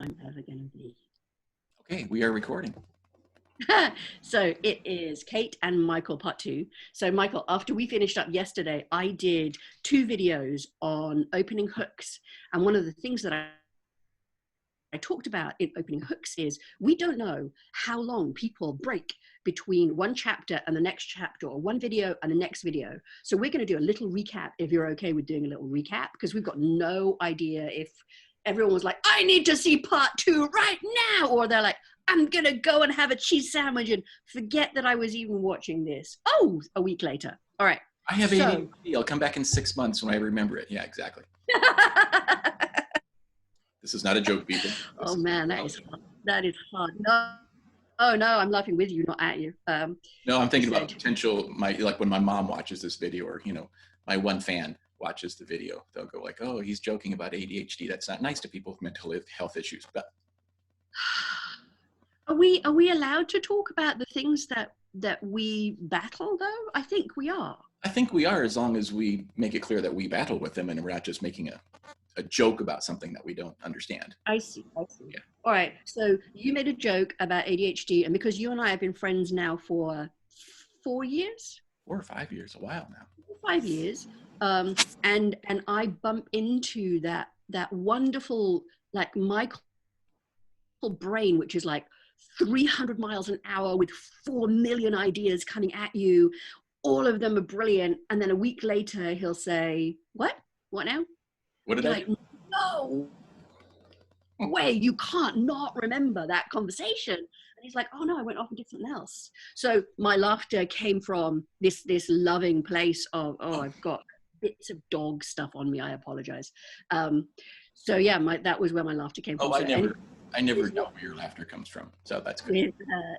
I'm ever going to be. Okay, we are recording. So it is Kate and Michael part 2. So Michael, after we finished up yesterday, I did 2 videos on opening hooks. And one of the things that I talked about in opening hooks is we don't know how long people break between one chapter and the next chapter, or one video and the next video. So we're going to do a little recap, if you're okay with doing a little recap, because we've got no idea if everyone was like, I need to see part 2 right now, or they're like, I'm going to go and have a cheese sandwich and forget that I was even watching this. Oh, a week later. All right. I have ADHD. I'll come back in 6 months when I remember it. Yeah, exactly. This is not a joke, people. Oh man, that is hard. That is hard. No, oh no, I'm laughing with you, not at you. No, I'm thinking about potential, like when my mom watches this video, or, you know, my one fan watches the video, they'll go like, oh, he's joking about ADHD. That's not nice to people with mental health issues. But Are we allowed to talk about the things that we battle, though? I think we are. I think we are, as long as we make it clear that we battle with them and we're not just making a joke about something that we don't understand. I see. Yeah. All right. So you made a joke about ADHD, and because you and I have been friends now for 4 years? 4 or 5 years, a while now. 5 years. And I bump into that wonderful, like, Michael brain, which is like 300 miles an hour with 4 million ideas coming at you. All of them are brilliant. And then a week later, he'll say, what now? What did I do? No way, you can't not remember that conversation. And he's like, oh no, I went off and did something else. So my laughter came from this loving place of, oh, I've got bits of dog stuff on me, I apologize. So yeah, that was where my laughter came from. Oh, So I never know where your laughter comes from, so that's good.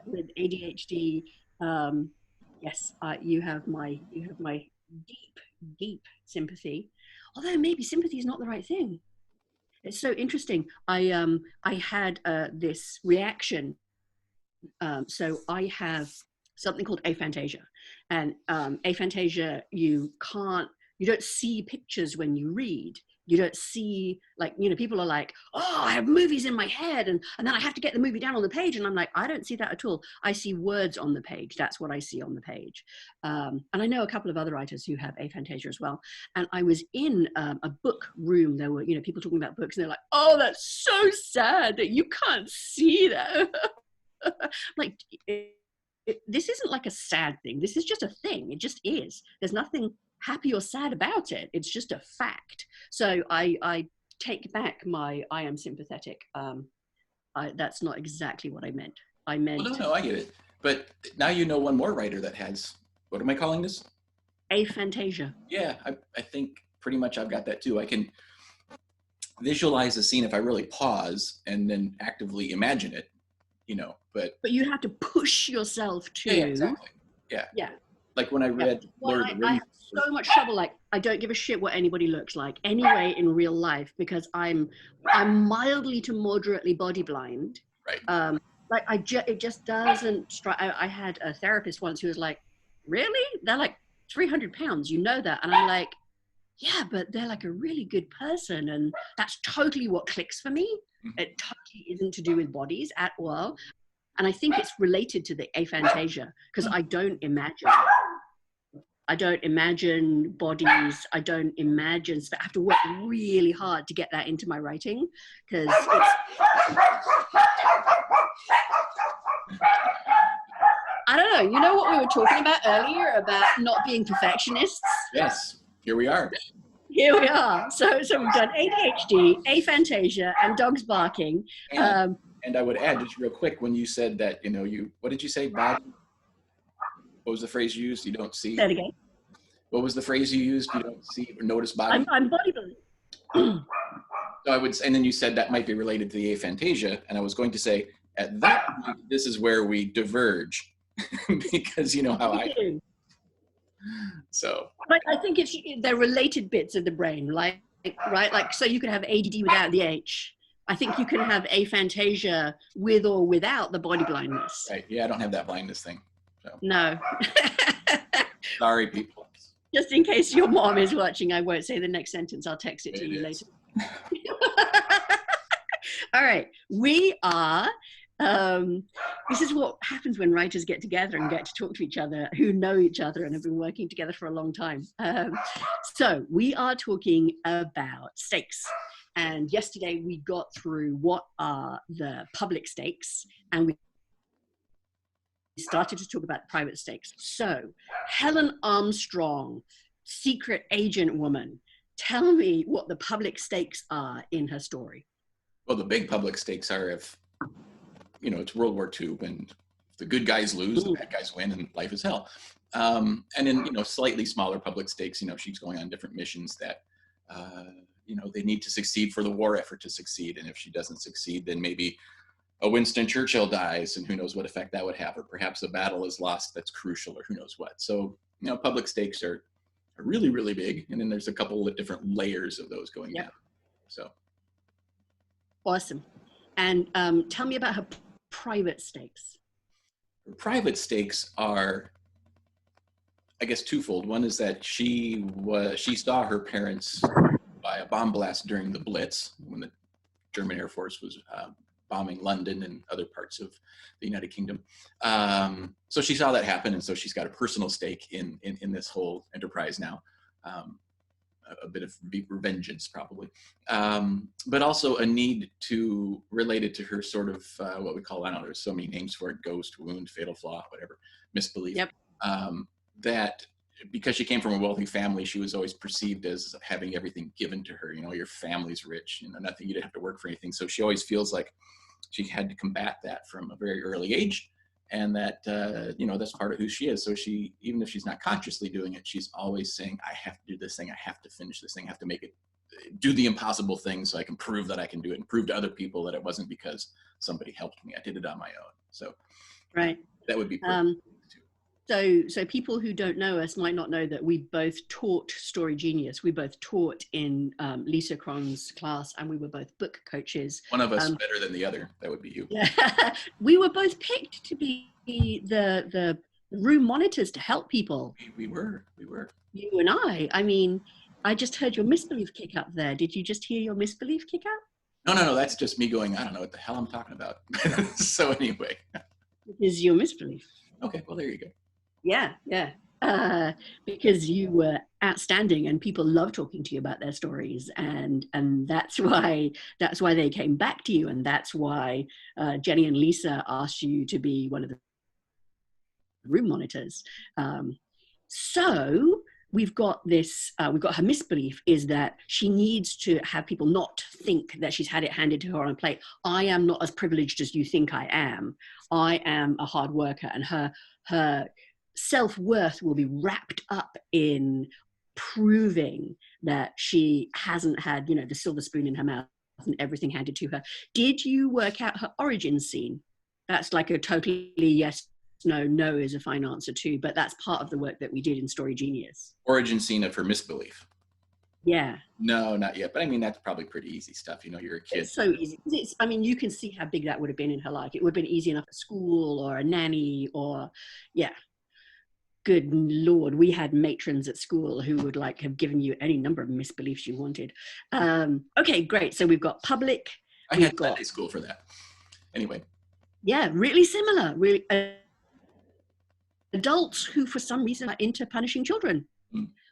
With ADHD, yes, you have my deep sympathy. Although maybe sympathy is not the right thing. It's so interesting. I had this reaction. So I have something called aphantasia, and aphantasia, you don't see pictures when you read. You don't see, like, you know, people are like, oh, I have movies in my head, and then I have to get the movie down on the page. And I'm like, I don't see that at all. I see words on the page. That's what I see on the page. And I know a couple of other writers who have aphantasia as well. And I was in a book room. There were, you know, people talking about books, and they're like, oh, that's so sad that you can't see that. Like, this isn't like a sad thing. This is just a thing. It just is. There's nothing happy or sad about it. It's just a fact. So I take back my I am sympathetic. That's not exactly what I meant. I meant... Well, no, I get it. But now you know one more writer that has, what am I calling this? Aphantasia. Yeah, I think pretty much I've got that too. I can visualize a scene if I really pause and then actively imagine it, you know, but you have to push yourself to... Yeah, exactly. Yeah. Yeah. Like when I read Lord of the Rings. I have so much trouble. Like, I don't give a shit what anybody looks like anyway in real life, because I'm mildly to moderately body blind. Right. Like it just doesn't strike. I had a therapist once who was like, really? They're like 300 pounds, you know that? And I'm like, yeah, but they're like a really good person. And that's totally what clicks for me. Mm-hmm. It totally isn't to do with bodies at all. And I think it's related to the aphantasia, because I don't imagine bodies. I don't imagine, I have to work really hard to get that into my writing, because it's, I don't know, you know what we were talking about earlier about not being perfectionists? Yes, here we are. Here we are. So we've done ADHD, aphantasia, and dogs barking. And I would add, just real quick, when you said that, you know, what did you say, body? What was the phrase you used? You don't see. Say it again. What was the phrase you used? You don't see or notice body? I'm bodybuilding. So I would say, and then you said that might be related to the aphantasia. And I was going to say, at that point, this is where we diverge, because you know how I do. So. But I think they're related bits of the brain, like, right? Like, so you could have ADD without the H. I think you can have aphantasia with or without the body blindness. Right. Yeah, I don't have that blindness thing. So. No. Sorry, people. Just in case your mom is watching, I won't say the next sentence. I'll text it to you later. All right. We are, this is what happens when writers get together and get to talk to each other who know each other and have been working together for a long time. So we are talking about stakes. And yesterday we got through what are the public stakes, and we started to talk about private stakes. So Helen Armstrong, secret agent woman, tell me what the public stakes are in her story. Well, the big public stakes are if, it's World War II, when the good guys lose, the bad guys win, and life is hell. And in, slightly smaller public stakes, she's going on different missions that, they need to succeed for the war effort to succeed. And if she doesn't succeed, then maybe a Winston Churchill dies, and who knows what effect that would have, or perhaps a battle is lost that's crucial, or who knows what. So, public stakes are really, really big. And then there's a couple of different layers of those going down. So. Awesome. And tell me about her private stakes. Her private stakes are, I guess, twofold. One is that she saw her parents by a bomb blast during the Blitz, when the German Air Force was bombing London and other parts of the United Kingdom. So she saw that happen, and so she's got a personal stake in this whole enterprise now. A bit of revengeance, probably, but also a need to relate it to her sort of what we call, I don't know, there's so many names for it: ghost, wound, fatal flaw, whatever, misbelief. Yep. That because she came from a wealthy family, she was always perceived as having everything given to her. Your family's rich, nothing, you didn't have to work for anything. So she always feels like she had to combat that from a very early age. And that, that's part of who she is. So she, even if she's not consciously doing it, she's always saying, I have to do this thing. I have to finish this thing. I have to make it, do the impossible thing so I can prove that I can do it, and prove to other people that it wasn't because somebody helped me. I did it on my own. So right. That would be So people who don't know us might not know that we both taught Story Genius. We both taught in Lisa Cron's class, and we were both book coaches. One of us better than the other. That would be you. Yeah. We were both picked to be the room monitors to help people. We were. You and I mean, I just heard your misbelief kick up there. Did you just hear your misbelief kick up? No. That's just me going, I don't know what the hell I'm talking about. So anyway. It is your misbelief. Okay, well, there you go. Yeah. Because you were outstanding, and people love talking to you about their stories, and that's why they came back to you, and that's why Jenny and Lisa asked you to be one of the room monitors. So we've got her misbelief is that she needs to have people not think that she's had it handed to her on a plate. I am not as privileged as you think I am. I am a hard worker, and her self-worth will be wrapped up in proving that she hasn't had, the silver spoon in her mouth and everything handed to her. Did you work out her origin scene? That's like a totally yes, no is a fine answer too, but that's part of the work that we did in Story Genius. Origin scene of her misbelief. Yeah. No, not yet. But I mean, that's probably pretty easy stuff. You're a kid. It's so easy. You can see how big that would have been in her life. It would have been easy enough at school, or a nanny, or, yeah. Good Lord, we had matrons at school who would have given you any number of misbeliefs you wanted. Okay, great. So we've got public. I had Sunday school for that. Anyway. Yeah, really similar. Really, adults who, for some reason, are into punishing children.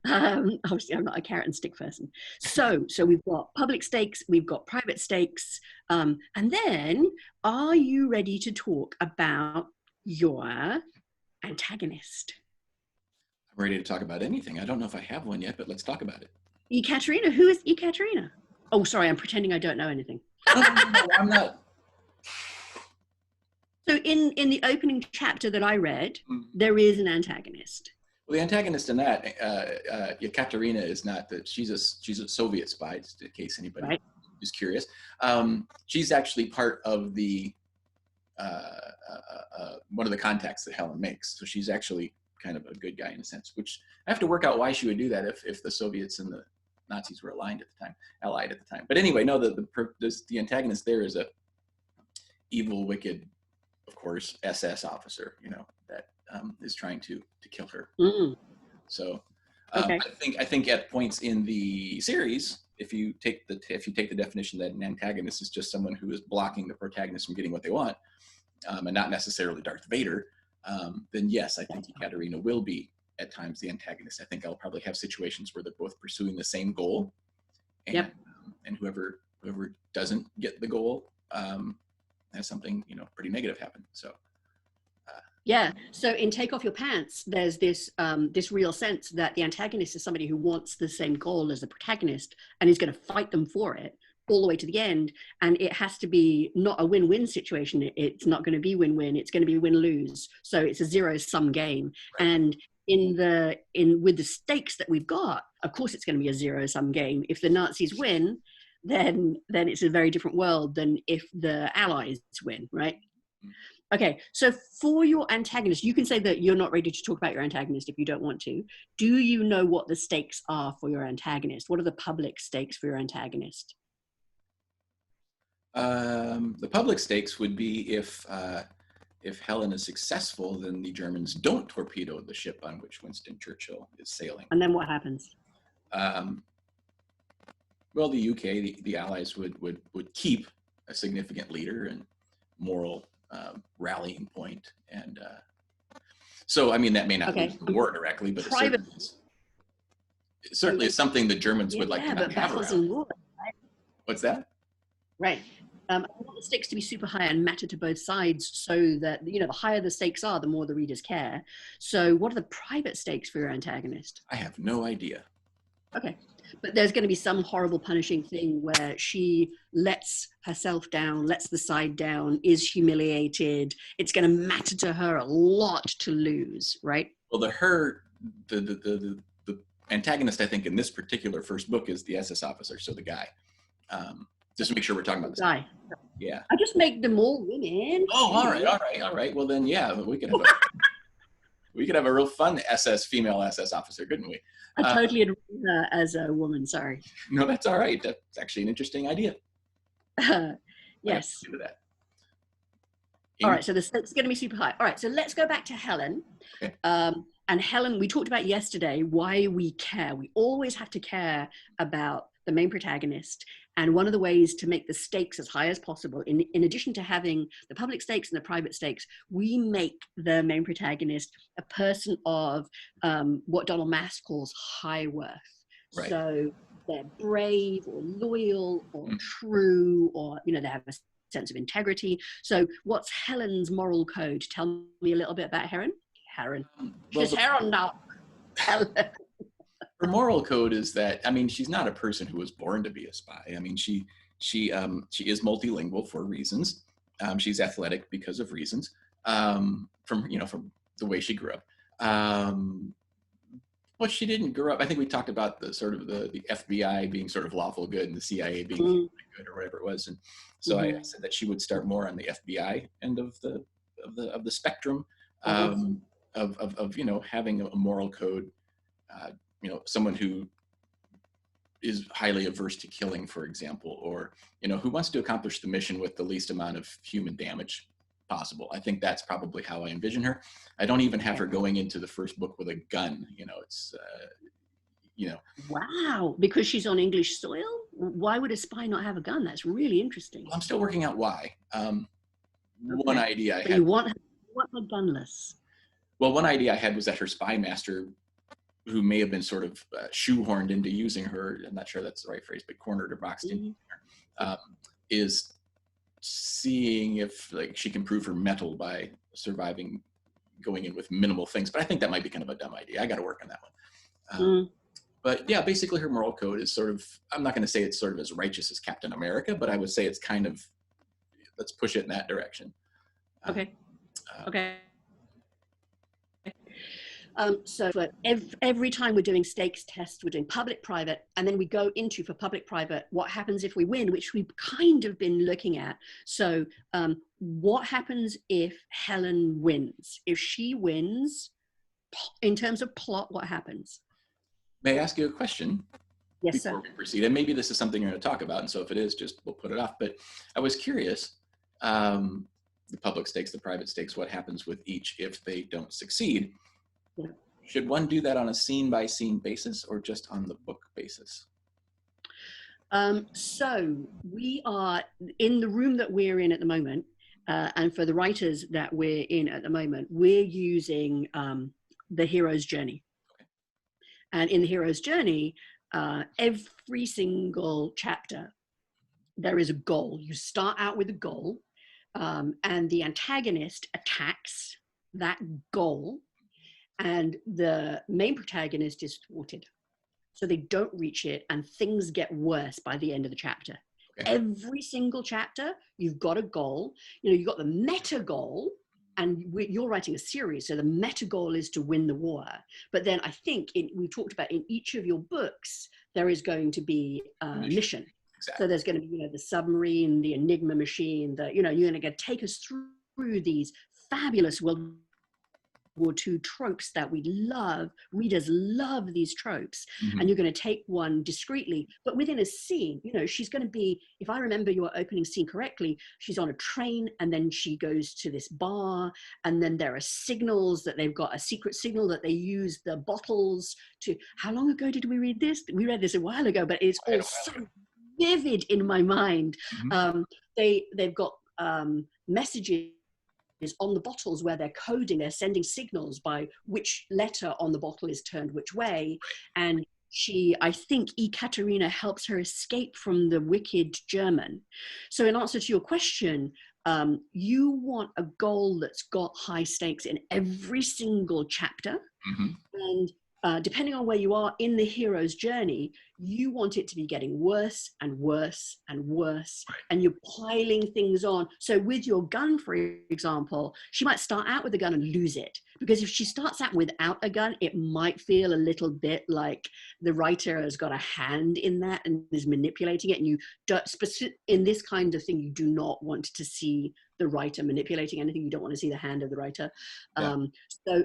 Obviously, I'm not a carrot and stick person. So we've got public stakes, we've got private stakes, and then, are you ready to talk about your antagonist? I'm ready to talk about anything. I don't know if I have one yet, but let's talk about it. Ekaterina, who is Ekaterina? Oh, sorry, I'm pretending I don't know anything. No, I'm not. So in the opening chapter that I read, there is an antagonist. Well, the antagonist in that, Ekaterina, is not that she's a Soviet spy, just in case anybody is curious. She's actually part of the one of the contacts that Helen makes. So she's actually kind of a good guy in a sense, which I have to work out why she would do that if the Soviets and the Nazis were allied at the time. But anyway, no, the antagonist there is a evil, wicked, of course, SS officer, that is trying to kill her. So I think at points in the series, if you take the definition that an antagonist is just someone who is blocking the protagonist from getting what they want, and not necessarily Darth Vader, then yes, I think Ekaterina will be at times the antagonist. I think I'll probably have situations where they're both pursuing the same goal, and and whoever doesn't get the goal has something pretty negative happen. So. Yeah. So in Take Off Your Pants, there's this this real sense that the antagonist is somebody who wants the same goal as the protagonist and is going to fight them for it all the way to the end. And it has to be not a win-win situation. It's not going to be win-win. It's going to be win-lose. So it's a zero-sum game. Right. And with the stakes that we've got, of course it's going to be a zero-sum game. If the Nazis win, then it's a very different world than if the Allies win, right? Okay, so for your antagonist, you can say that you're not ready to talk about your antagonist if you don't want to. Do you know what the stakes are for your antagonist? What are the public stakes for your antagonist? The public stakes would be if Helen is successful, then the Germans don't torpedo the ship on which Winston Churchill is sailing. And then what happens? Well, the UK, the Allies would keep a significant leader and moral rallying point, and so I mean that may not lead to the war directly, but it certainly is something the Germans would like to not have around. War, right? What's that? Right. I want the stakes to be super high and matter to both sides, so that the higher the stakes are, the more the readers care. So, what are the private stakes for your antagonist? I have no idea. Okay. But there's going to be some horrible punishing thing where she lets herself down, lets the side down, is humiliated. It's going to matter to her a lot to lose, right? Well, the antagonist, I think, in this particular first book is the SS officer, so the guy. Just to make sure we're talking about the guy. Yeah. I just make them all women. Oh, all right. Well, then, yeah, we could have a real fun female SS officer, couldn't we? I totally agree with her as a woman. Sorry. No, that's all right. That's actually an interesting idea. Yes. Do that. All right. So the stakes are going to be super high. All right. So let's go back to Helen. Okay. And Helen, we talked about yesterday why we care. We always have to care about the main protagonist. And one of the ways to make the stakes as high as possible, in addition to having the public stakes and the private stakes, we make the main protagonist a person of what Donald Mast calls high worth. Right. So they're brave or loyal or true, or, they have a sense of integrity. So what's Helen's moral code? Tell me a little bit about Helen. She's Helen now. Helen. Her moral code is that, she's not a person who was born to be a spy. She is multilingual for reasons. She's athletic because of reasons, from the way she grew up. But she didn't grow up. I think we talked about the FBI being sort of lawful good and the CIA being good or whatever it was. And so I said that she would start more on the FBI end of the spectrum of having a moral code. Someone who is highly averse to killing, for example, or, who wants to accomplish the mission with the least amount of human damage possible. I think that's probably how I envision her. I don't even have her going into the first book with a gun. Wow, because she's on English soil? Why would a spy not have a gun? That's really interesting. Well, I'm still working out why. One idea I had. You want her gunless? Well, one idea I had was that her spy master, who may have been sort of shoehorned into using her, I'm not sure that's the right phrase, but cornered or boxed in, is seeing if she can prove her mettle by surviving going in with minimal things. But I think that might be kind of a dumb idea. I got to work on that one. But yeah, basically her moral code is sort of, I'm not going to say it's sort of as righteous as Captain America, but I would say it's kind of, let's push it in that direction. Okay. So for every time we're doing stakes tests, we're doing public, private, and then we go into, for public, private, what happens if we win, which we've kind of been looking at. So what happens if Helen wins? If she wins, in terms of plot, what happens? May I ask you a question? Yes, sir. Before we proceed, and maybe this is something you're going to talk about, and so if it is, just we'll put it off. But I was curious, the public stakes, the private stakes, what happens with each if they don't succeed? Yeah. Should one do that on a scene-by-scene basis or just on the book basis? So we are in the room that we're in at the moment, and for the writers that we're in at the moment, we're using the hero's journey. And in the hero's journey, every single chapter, there is a goal. You start out with a goal, and the antagonist attacks that goal, and the main protagonist is thwarted. So they don't reach it, and things get worse by the end of the chapter. Okay. Every single chapter, you've got a goal. You know, you've got the meta goal, and you're writing a series, so the meta goal is to win the war. But then I think we talked about in each of your books, there is going to be a mission. Exactly. So there's going to be, you know, the submarine, the Enigma machine, you're going to take us through these fabulous World War II tropes that we love. Readers love these tropes. Mm-hmm. And you're going to take one discreetly, but within a scene, you know, she's going to be, if I remember your opening scene correctly, she's on a train and then she goes to this bar, and then there are signals that they've got a secret signal that they use the bottles to, how long ago did we read this? We read this a while ago, but it's all so vivid in my mind. Mm-hmm. They've got messages on the bottles where they're coding, they're sending signals by which letter on the bottle is turned which way. And I think Ekaterina helps her escape from the wicked German. So in answer to your question, you want a goal that's got high stakes in every single chapter. Mm-hmm. And depending on where you are in the hero's journey, you want it to be getting worse and worse and worse, and you're piling things on. So with your gun, for example, she might start out with a gun and lose it, because if she starts out without a gun, it might feel a little bit like the writer has got a hand in that and is manipulating it. And you don't, in this kind of thing, you do not want to see the writer manipulating anything. You don't want to see the hand of the writer. Yeah.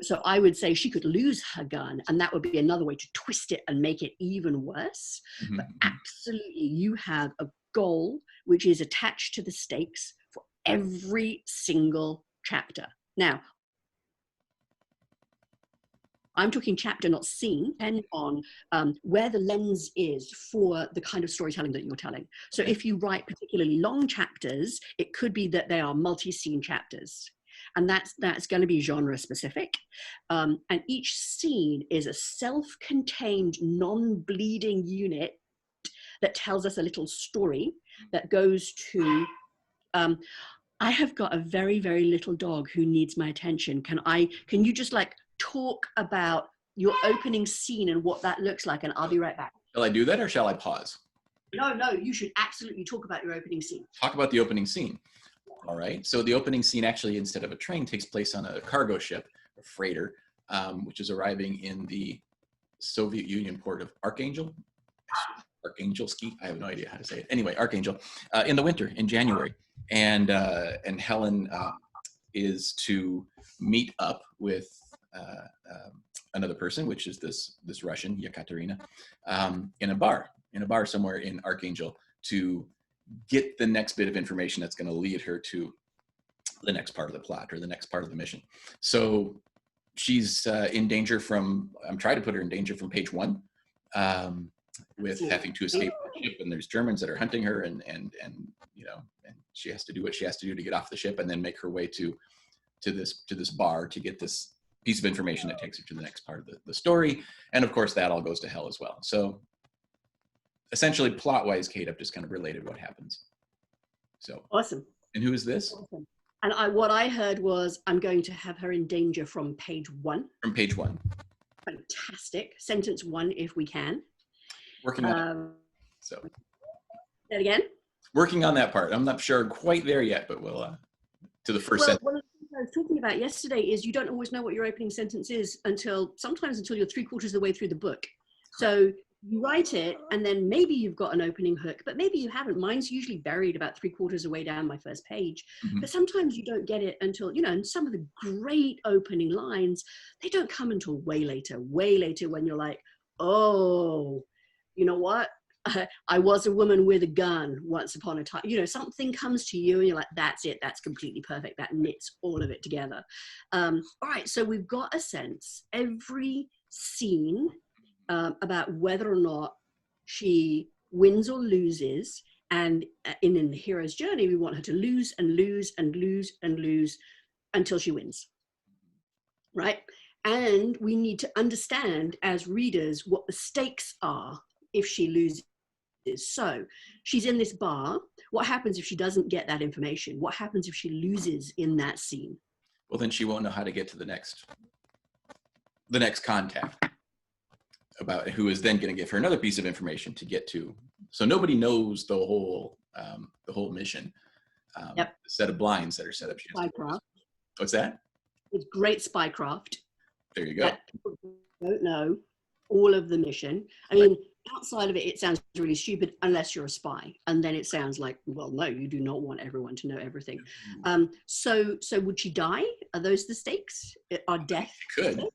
So I would say she could lose her gun, and that would be another way to twist it and make it even worse. Mm-hmm. But absolutely, you have a goal which is attached to the stakes for every single chapter. Now, I'm talking chapter, not scene, depending on where the lens is for the kind of storytelling that you're telling. So if you write particularly long chapters, it could be that they are multi-scene chapters. And that's going to be genre specific. And each scene is a self-contained, non-bleeding unit that tells us a little story that goes to... I have got a very, very little dog who needs my attention. Can you just like talk about your opening scene and what that looks like, and I'll be right back. Shall I do that, or shall I pause? No, you should absolutely talk about your opening scene. Talk about the opening scene. All right. So the opening scene actually, instead of a train, takes place on a cargo ship, a freighter, which is arriving in the Soviet Union port of Archangel. Archangelski. I have no idea how to say it. Anyway, Archangel, in the winter, in January. And Helen is to meet up with another person, which is this Russian, Yekaterina, in a bar somewhere in Archangel, to get the next bit of information that's going to lead her to the next part of the plot or the next part of the mission. So she's in danger from, I'm trying to put her in danger from page 1, with having to escape the ship, and there's Germans that are hunting her, and you know, and she has to do what she has to do to get off the ship and then make her way to this bar to get this piece of information that takes her to the next part of the story. And of course, that all goes to hell as well. So essentially, plot-wise, Kate, I've just kind of related what happens. So awesome. And who is this? Awesome. And what I heard was, I'm going to have her in danger from page 1. From page 1. Fantastic. Sentence 1, if we can. Working on it. So. Say that again? Working on that part. I'm not sure quite there yet, but we'll to the first sentence. One of the things I was talking about yesterday is you don't always know what your opening sentence is sometimes until you're 3/4 of the way through the book. So you write it, and then maybe you've got an opening hook, but maybe you haven't. Mine's usually buried about 3/4 of the way down my first page. Mm-hmm. But sometimes you don't get it until, you know, and some of the great opening lines, they don't come until way later when you're like, oh, you know what? I was a woman with a gun once upon a time. You know, something comes to you and you're like, that's it. That's completely perfect. That knits all of it together. All right. So we've got a sense every scene about whether or not she wins or loses. And in the hero's journey, we want her to lose and lose and lose and lose until she wins, right? And we need to understand as readers what the stakes are if she loses. So she's in this bar. What happens if she doesn't get that information? What happens if she loses in that scene? Well, then she won't know how to get to the next contact, about who is then going to give her another piece of information to get to. So nobody knows the whole mission. Yep. The set of blinds that are set up. Spycraft. What's that? It's great spycraft. There you go. People don't know all of the mission. I mean, outside of it, it sounds really stupid unless you're a spy. And then it sounds like, well, no, you do not want everyone to know everything. So would she die? Are those the stakes? Are death?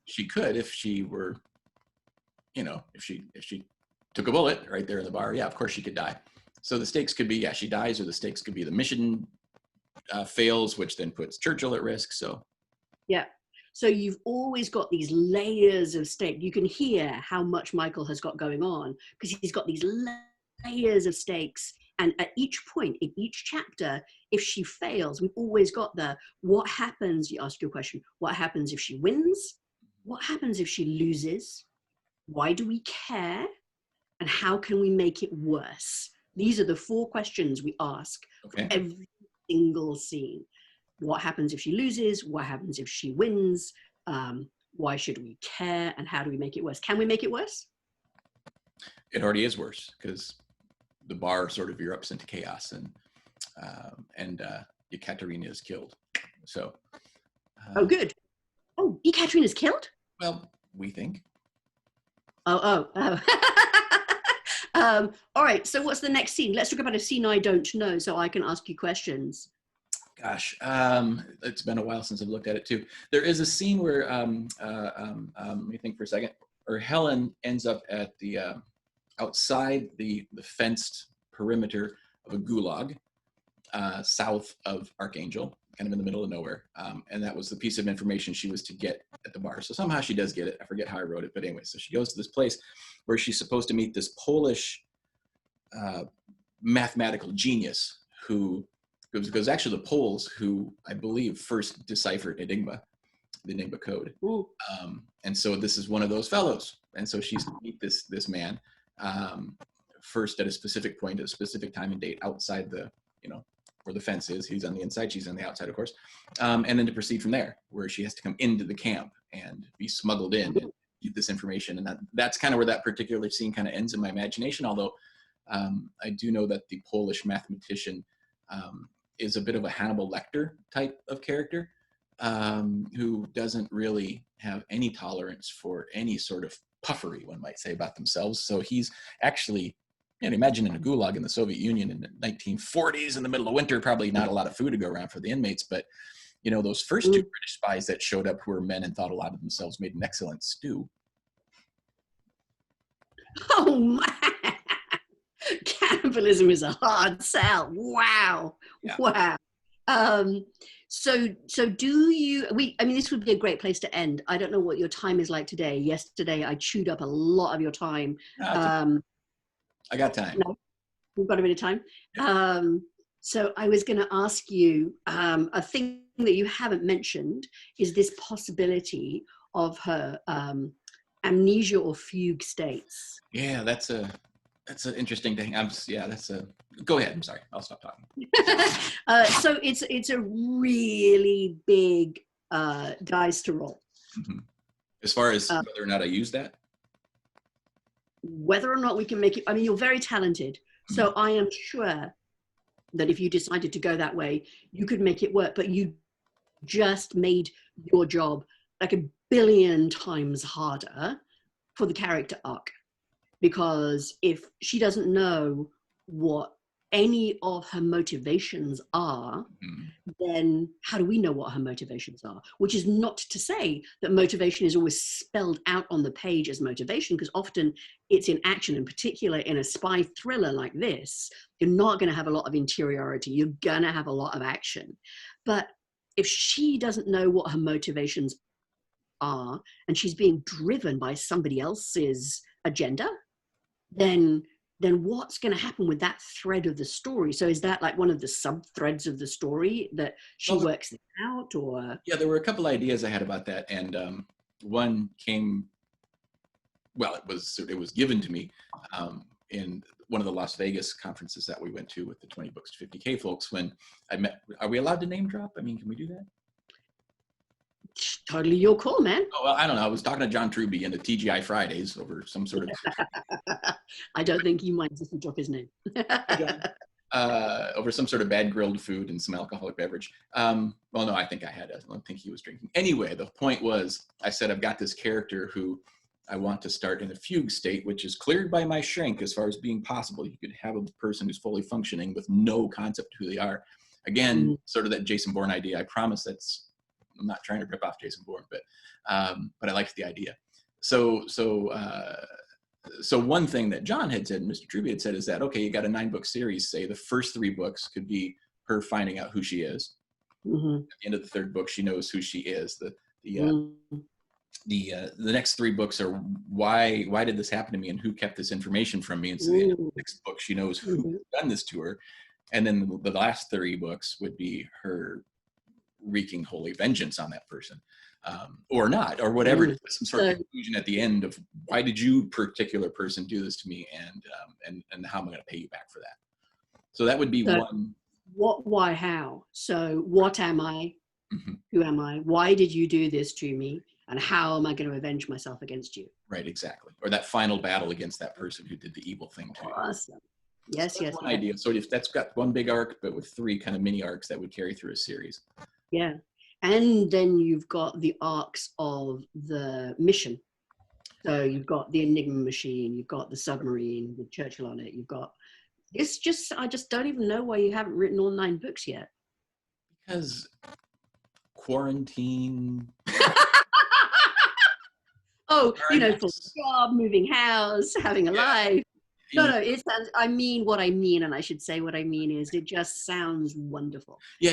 She could if she were, if she took a bullet right there in the bar. Yeah, of course she could die. So the stakes could be, yeah, she dies, or the stakes could be the mission fails, which then puts Churchill at risk. So yeah. So you've always got these layers of stake. You can hear how much Michael has got going on because he's got these layers of stakes. And at each point in each chapter, if she fails, we've always got what happens, you ask your question, what happens if she wins? What happens if she loses? Why do we care? And how can we make it worse? These are the 4 questions we ask for every single scene. What happens if she loses? What happens if she wins? Why should we care? And how do we make it worse? Can we make it worse? It already is worse because the bar sort of erupts into chaos, and Ekaterina is killed. So. Oh, good. Oh, Ekaterina is killed? Well, we think. Oh. All right. So what's the next scene? Let's talk about a scene I don't know so I can ask you questions. Gosh, it's been a while since I've looked at it too. There is a scene where, let me think for a second, where Helen ends up at the outside the fenced perimeter of a gulag south of Archangel, kind of in the middle of nowhere. And that was the piece of information she was to get at the bar. So somehow she does get it. I forget how I wrote it, but anyway, so she goes to this place where she's supposed to meet this Polish mathematical genius who, because actually the Poles who I believe first deciphered the Enigma code. And so this is one of those fellows. And so she's to meet this man first at a specific point, at a specific time and date outside the, where the fence is. He's on the inside, she's on the outside, of course. And then to proceed from there, where she has to come into the camp and be smuggled in and get this information. And that's kind of where that particular scene kind of ends in my imagination. Although I do know that the Polish mathematician is a bit of a Hannibal Lecter type of character who doesn't really have any tolerance for any sort of puffery, one might say, about themselves. So he's actually, imagine in a gulag in the Soviet Union in the 1940s in the middle of winter, probably not a lot of food to go around for the inmates, but those first 2 British spies that showed up who were men and thought a lot of themselves made an excellent stew. Oh my! Cannibalism is a hard sell. Wow. Yeah. Wow. So do you, this would be a great place to end. I don't know what your time is like today. Yesterday, I chewed up a lot of your time. I got time. No, we've got a bit of time. Yeah. So I was going to ask you, a thing that you haven't mentioned is this possibility of her amnesia or fugue states. Yeah, that's an interesting thing. Go ahead. I'm sorry. I'll stop talking. So it's a really big dice to roll. Mm-hmm. As far as whether or not I use that? Whether or not we can make it, you're very talented. Mm-hmm. So I am sure that if you decided to go that way, you could make it work, but you just made your job like 1 billion times harder for the character arc. Because if she doesn't know what any of her motivations are, then how do we know what her motivations are? Which is not to say that motivation is always spelled out on the page as motivation, because often it's in action, in particular in a spy thriller like this, you're not going to have a lot of interiority, you're going to have a lot of action. But if she doesn't know what her motivations are, and she's being driven by somebody else's agenda, then then what's going to happen with that thread of the story? So is that like one of the sub threads of the story that she Well, works it out, or? yeah, there were a couple ideas I had about that, and one came. Well, it was given to me in one of the Las Vegas conferences that we went to with the 20 books to 50K folks. When I met, are we allowed to name drop? I mean, can we do that? Totally your call, man. Oh, well, I don't know. I was talking to John Truby in the TGI Fridays over some sort of. I don't think you mind if you drop his name. Over some sort of bad grilled food and some alcoholic beverage. Well, no, I think I had. I don't think he was drinking. Anyway, the point was, I said, I've got this character who I want to start in a fugue state, which is cleared by my shrink as far as being possible. You could have a person who's fully functioning with no concept of who they are. Again, sort of that Jason Bourne idea. I promise I'm not trying to rip off Jason Bourne, but I liked the idea. So one thing that John had said, and Mr. Truby had said, is that, okay, you got a 9-book series, say the first 3 books could be her finding out who she is. At the end of the 3rd book, she knows who she is. The next 3 books are why did this happen to me and who kept this information from me? And so the end of the 6th book, she knows who done this to her. And then the last 3 books would be her wreaking holy vengeance on that person, or not, or whatever. Some sort of conclusion at the end of why did you particular person do this to me, and how am I going to pay you back for that? So that would be one. What, why, how? So what am I? Who am I? Why did you do this to me? And how am I going to avenge myself against you? Right, exactly. Or that final battle against that person who did the evil thing to you. Awesome. Yes, so yes. One idea. So if that's got one big arc, but with 3 kind of mini arcs that would carry through a series. Yeah. And then you've got the arcs of the mission. So you've got the Enigma machine, you've got the submarine with Churchill on it, you've got, I just don't even know why you haven't written all 9 books yet. Because quarantine. Oh, full job, moving house, having a life. No, it sounds, I mean what I mean, and I should say what I mean is it just sounds wonderful. Yeah,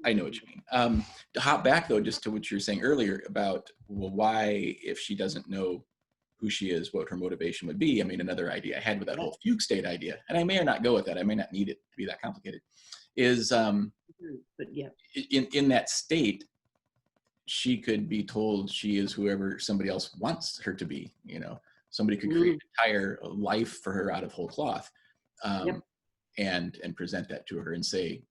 I know what you mean. To hop back, though, just to what you were saying earlier about, well, why, if she doesn't know who she is, what her motivation would be. I mean, another idea I had with that whole fugue state idea, and I may or not go with that. I may not need it to be that complicated, is but yeah, in that state, she could be told she is whoever somebody else wants her to be. Somebody could create an entire life for her out of whole cloth. And present that to her and say,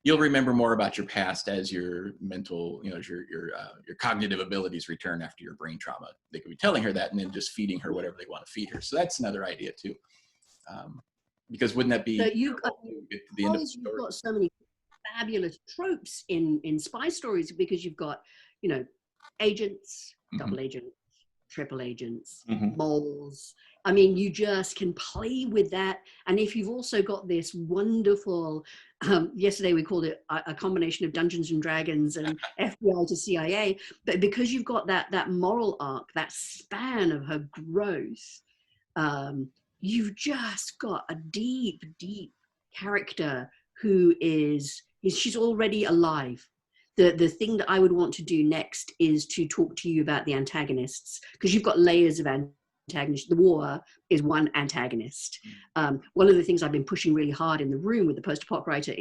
you'll remember more about your past as your mental, your cognitive abilities return after your brain trauma. They could be telling her that and then just feeding her whatever they want to feed her. So that's another idea too. Because wouldn't that be? So you've got so many fabulous tropes in spy stories, because you've got, agents, double agents, triple agents, moles. I mean, you just can play with that. And if you've also got this wonderful, yesterday we called it a combination of Dungeons and Dragons and FBI to CIA, but because you've got that moral arc, that span of her growth, you've just got a deep, deep character who she's already alive. The thing that I would want to do next is to talk to you about the antagonists, because you've got layers of antagonists. The war is one antagonist. One of the things I've been pushing really hard in the room with the post-apoc writers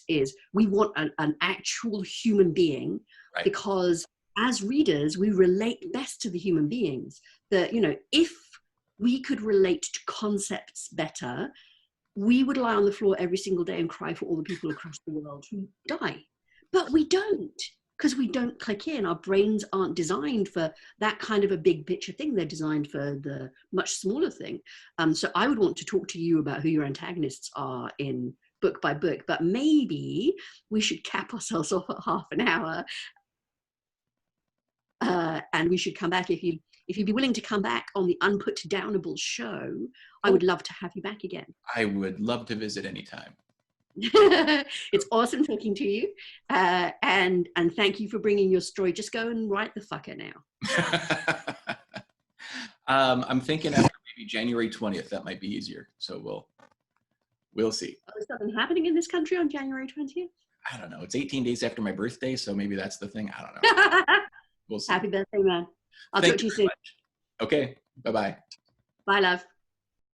is we want an actual human being, right? Because as readers, we relate best to the human beings. That, if we could relate to concepts better, we would lie on the floor every single day and cry for all the people across the world who die. But we don't, because we don't click in. Our brains aren't designed for that kind of a big picture thing. They're designed for the much smaller thing. So I would want to talk to you about who your antagonists are in book by book, but maybe we should cap ourselves off at half an hour. And we should come back if you'd be willing to come back on the Unputdownable show. I would love to have you back again. I would love to visit anytime. It's awesome talking to you, and thank you for bringing your story. Just go and write the fucker now. I'm thinking after maybe January 20th, that might be easier. So we'll see. Oh, is something happening in this country on January 20th? I don't know. It's 18 days after my birthday, so maybe that's the thing. I don't know. We'll see. Happy birthday, man. I'll talk to you soon. Okay. Bye-bye. Bye, love.